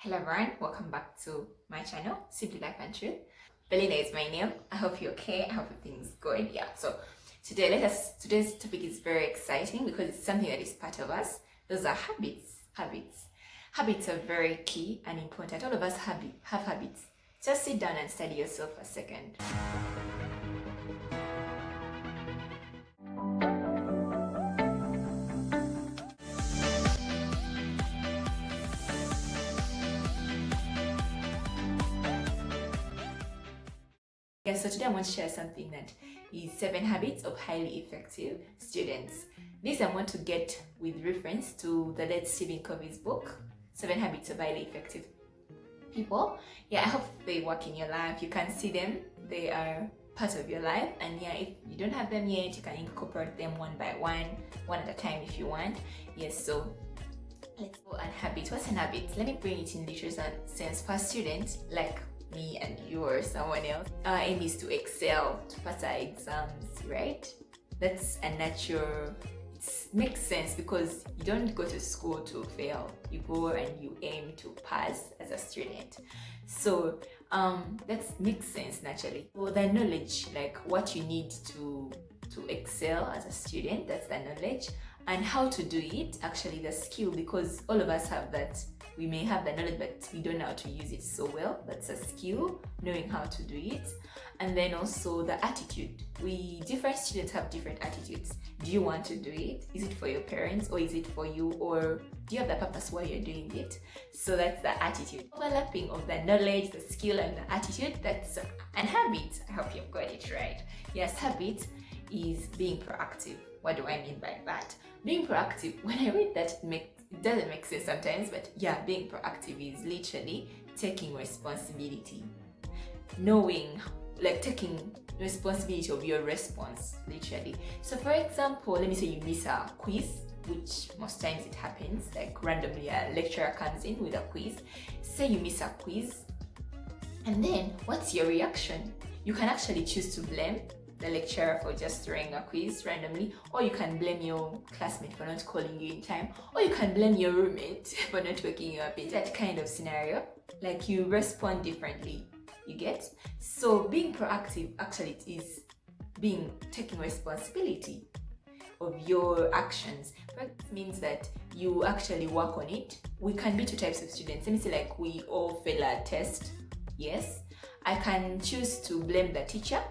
Hello everyone, welcome back to my channel, Simply Life and Truth. Belinda is my name. I hope you're okay. I hope everything's good. Yeah, so today's topic is very exciting because it's something that is part of us. Those are habits. Habits are very key and important. All of us have habits. Just sit down and study yourself for a second. Yeah, so today I want to share something that is 7 habits of highly effective students. This I want to get with reference to the late Stephen Covey's book, 7 Habits of Highly Effective People. Yeah, I hope they work in your life. You can see them. They are part of your life. And yeah, if you don't have them yet, you can incorporate them one by one at a time if you want. Yes, so let's go on habit. What's an habit? Let me bring it in literal sense. For a student, like me and you or someone else, our aim is to excel, to pass our exams, right? That's a natural, it makes sense because you don't go to school to fail. You go and you aim to pass as a student. So that makes sense naturally. Well, the knowledge, like what you need to excel as a student, that's the knowledge. And how to do it, actually the skill, because all of us have that. We may have the knowledge but we don't know how to use it so well. That's a skill, knowing how to do it. And then also the attitude. Different students have different attitudes. Do you want to do it? Is it for your parents or is it for you, or do you have the purpose why you're doing it? So that's the attitude. Overlapping of the knowledge, the skill and the attitude, that's an habit. I hope you've got it right. Yes, habit is being proactive. What do I mean by that? Being proactive, when I read that, it doesn't make sense sometimes, but yeah, being proactive is literally taking responsibility. Knowing, like taking responsibility of your response, literally. So for example, let me say you miss a quiz, which most times it happens, like randomly a lecturer comes in with a quiz. Say you miss a quiz, and then what's your reaction? You can actually choose to blame the lecturer for just throwing a quiz randomly, or you can blame your classmate for not calling you in time, or you can blame your roommate for not waking you up. In that kind of scenario, like you respond differently, you get? So being proactive actually is taking responsibility of your actions. Practice means that you actually work on it. We can be 2 types of students. Let me say like we all fail a test. Yes, I can choose to blame the teacher,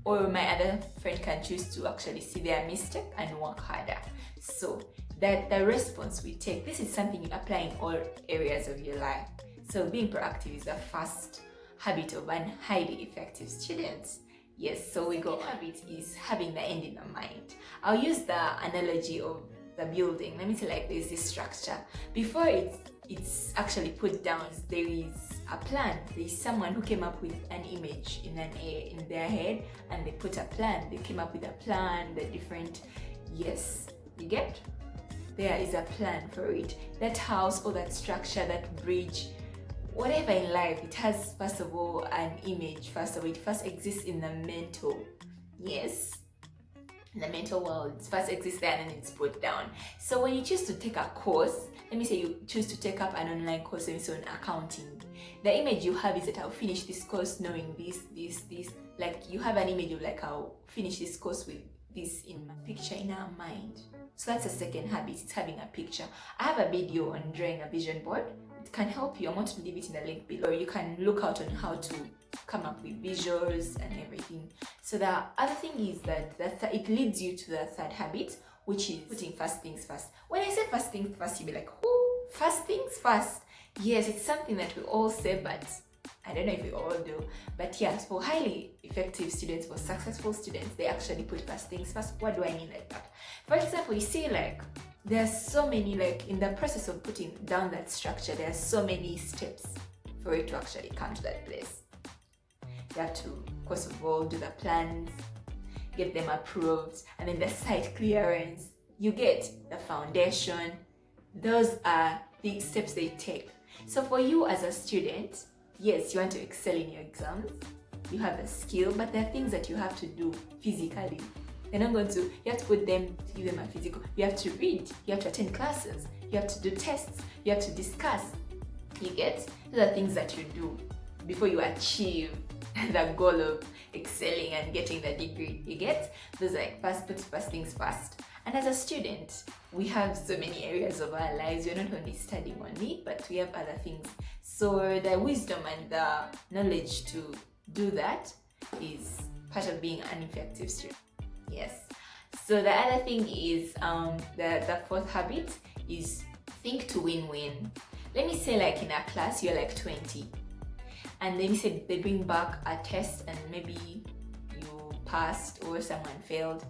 or my other friend can choose to actually see their mistake and work harder. So that the response we take, this is something you apply in all areas of your life. So being proactive is the first habit of an highly effective student. Yes, so we go. Habit is having the end in mind. I'll use the analogy of the building. Let me say like there's this structure. Before it's actually put down, there is a plan. There is someone who came up with an image in their head, and they put a plan. They came up with a plan, the different, yes, you get? There is a plan for it. That house or that structure, that bridge, whatever in life, it has first of all an image. First of all, it first exists in the mental, yes, in the mental world. It first exists there and then it's put down. So when you choose to take a course, let me say you choose to take up an online course on accounting, the image you have is that I'll finish this course knowing this. Like you have an image of like I'll finish this course with this in my picture in our mind. So that's a second habit, it's having a picture. I have a video on drawing a vision board. It can help you. I want to leave it in the link below. You can look out on how to come up with visuals and everything. So the other thing is that it leads you to the third habit, which is putting first things first. When I say first things first, you'll be like, who? First things first? Yes, it's something that we all say, but I don't know if we all do. But yes, for highly effective students, for successful students, they actually put first things first. What do I mean like that? For example, you see like there's so many, like in the process of putting down that structure, there are so many steps for it to actually come to that place. You have to, first of all, do the plans, get them approved, and then the site clearance. You get the foundation. Those are the steps they take. So for you as a student, yes, you want to excel in your exams. You have the skill, but there are things that you have to do physically. They're not going to, you have to put them, give them a physical. You have to read, you have to attend classes, you have to do tests, you have to discuss. You get? Those are things that you do before you achieve the goal of excelling and getting the degree. You get? Those are like put first things first. And as a student, we have so many areas of our lives. We're not only studying only, but we have other things. So the wisdom and the knowledge to do that is part of being an effective student. Yes. So the other thing is the fourth habit is think to win-win. Let me say, like in a class, you're like 20, and let me say they bring back a test and maybe you passed or someone failed.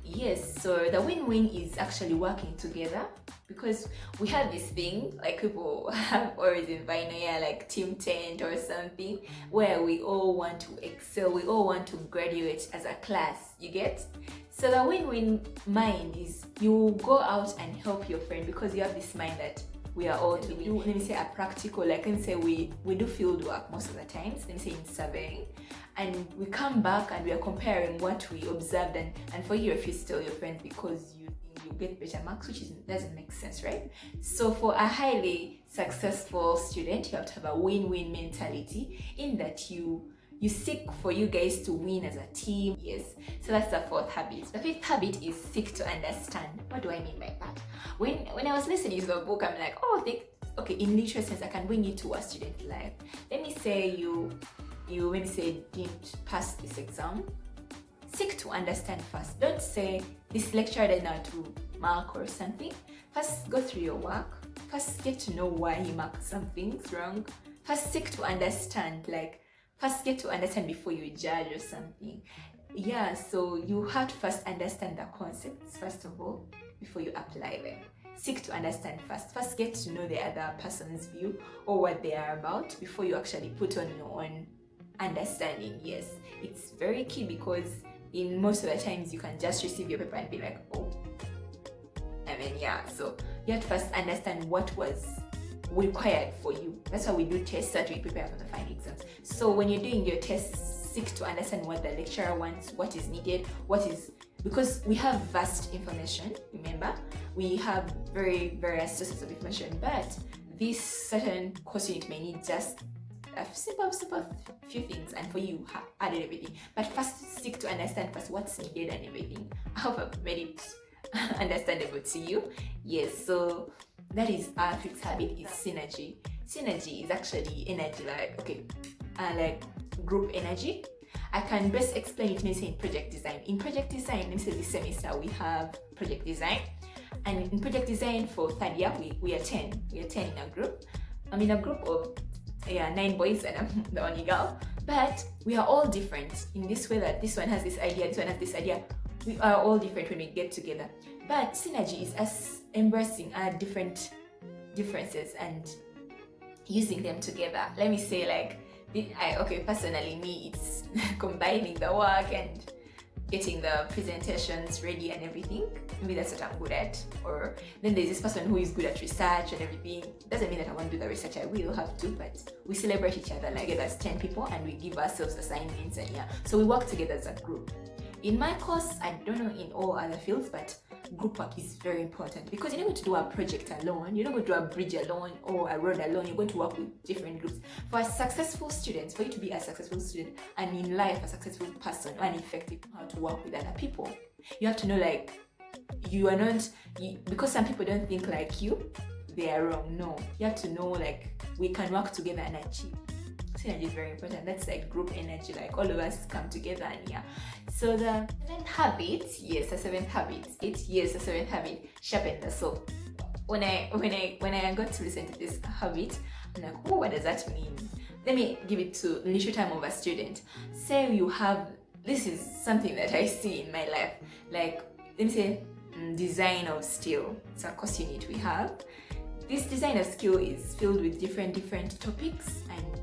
Yes, so the win-win is actually working together, because we have this thing, like people have always in Vino, like team tent or something, where we all want to excel, we all want to graduate as a class, you get? So the win-win mind is you go out and help your friend, because you have this mind that we are all to do, let me say, a practical, like let me say we do field work most of the times, let me say in surveying, and we come back and we are comparing what we observed, and for you, if you tell your friend because you think you get better marks, which doesn't make sense, right? So for a highly successful student, you have to have a win-win mentality, in that you seek for you guys to win as a team. Yes, so that's the fourth habit. The fifth habit is seek to understand. What do I mean by that? When I was listening to the book, I'm like, okay, in literal sense, I can bring it to a student life. Let me say you maybe say didn't pass this exam. Seek to understand first. Don't say this lecturer did not to mark or something. First, go through your work. First, get to know why he marked some things wrong. First, seek to understand, first get to understand before you judge or something. Yeah, so you have to first understand the concepts, first of all, before you apply them. Seek to understand first. First get to know the other person's view or what they are about before you actually put on your own understanding. Yes, it's very key, because in most of the times you can just receive your paper and be like, so you have to first understand what was required for you. That's why we do tests, that we prepare for the final exams. So when you're doing your tests, seek to understand what the lecturer wants, what is needed, because we have vast information. Remember, we have very various sources of information, but this certain course unit may need just a simple few things, and for you added everything. But first, seek to understand first what's needed and everything. I hope I've made it understandable to you. Yes, so that is our fifth habit, is synergy. Synergy is actually energy, like group energy. I can best explain it maybe in project design. In project design, let me say this semester we have project design, and in project design for third year we are 10. We are 10 in a group. I'm in a group of 9 boys and I'm the only girl, but we are all different in this way, that this one has this idea, this one has this idea. We are all different when we get together. But synergy is us embracing our different differences and using them together. Let me say, personally, me, it's combining the work and getting the presentations ready and everything. Maybe that's what I'm good at. Or then there's this person who is good at research and everything. Doesn't mean that I won't do the research, I will have to, but we celebrate each other, like there's 10 people and we give ourselves assignments, and so we work together as a group. In my course, I don't know in all other fields, but group work is very important, because you're not going to do a project alone, you're not going to do a bridge alone or a road alone, you're going to work with different groups. For successful students, for you to be a successful student and in life a successful person and effective, how to work with other people, you have to know, you are not, because some people don't think like you, they are wrong. No, you have to know, we can work together and achieve. Synergy is very important. That's like group energy, all of us come together, and So the seventh habit, the seventh habit, sharpen the saw. When I got to listen to this habit, I'm like, what does that mean? Let me give it to leisure time of a student. Say you have, this is something that I see in my life, let me say design of steel. It's a course unit we have. This design of skill is filled with different topics, and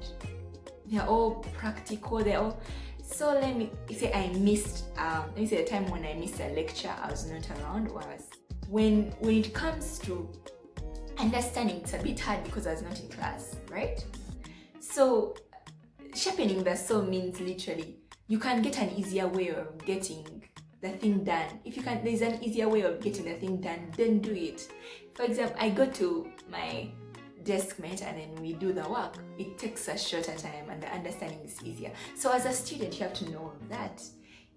they're all practical. So let me say I missed, let me say the time when I missed a lecture, I was not around, when it comes to understanding, it's a bit hard because I was not in class, right? So sharpening the saw means literally, you can get an easier way of getting the thing done. If there's an easier way of getting the thing done, then do it. For example, I go to my deskmate and then we do the work, it takes a shorter time and the understanding is easier. So as a student, you have to know that.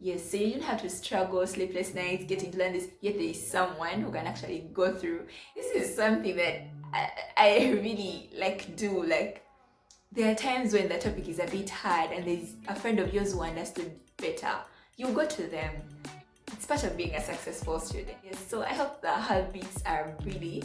Yes, so you don't have to struggle, sleepless nights, getting to learn this, yet there is someone who can actually go through. This is something that I really do. There are times when the topic is a bit hard and there's a friend of yours who understood better. You go to them. It's part of being a successful student. Yes, so I hope the habits are really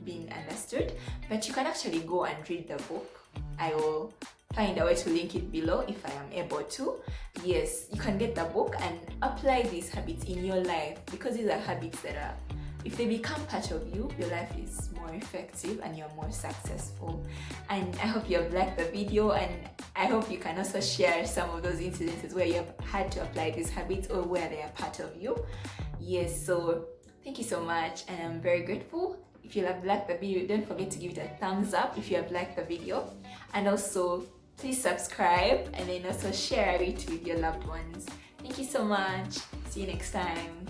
being understood. But you can actually go and read the book. I will find a way to link it below if I am able to. Yes, you can get the book and apply these habits in your life, because these are habits that are, if they become part of you, your life is more effective and you're more successful. And I hope you have liked the video, and I hope you can also share some of those incidences where you have had to apply these habits or where they are part of you. Yes, so thank you so much, and I'm very grateful. If you have liked the video, don't forget to give it a thumbs up if you have liked the video, and also please subscribe and then also share it with your loved ones. Thank you so much. See you next time.